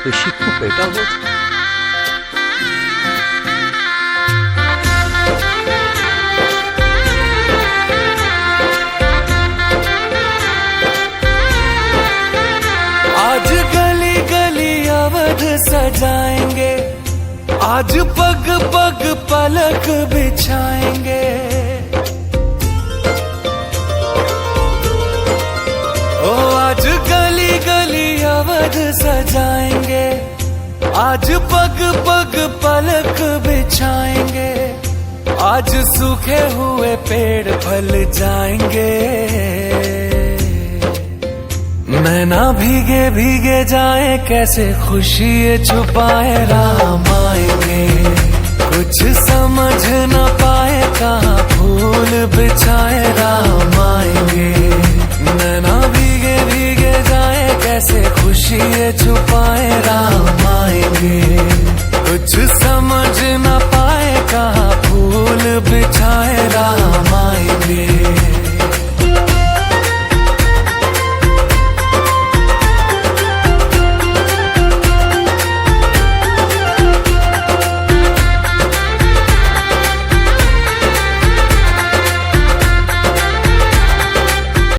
शिखू बेटा वो था। आज गली गली अवध सजाएंगे, आज पग पग पलक बिछाएंगे। ओ आज गली गली अवध सजाएंगे, आज पग पग पलक बिछाएंगे। आज सूखे हुए पेड़ फल जाएंगे, नैना भीगे भीगे जाए कैसे खुशी ये छुपाए राम आएंगे। कुछ समझ न पाए कहाँ फूल बिछाए राम आएंगे। नैना भीगे भीगे जाए कैसे खुशी ये छुपाए राम आएंगे। कुछ समझ न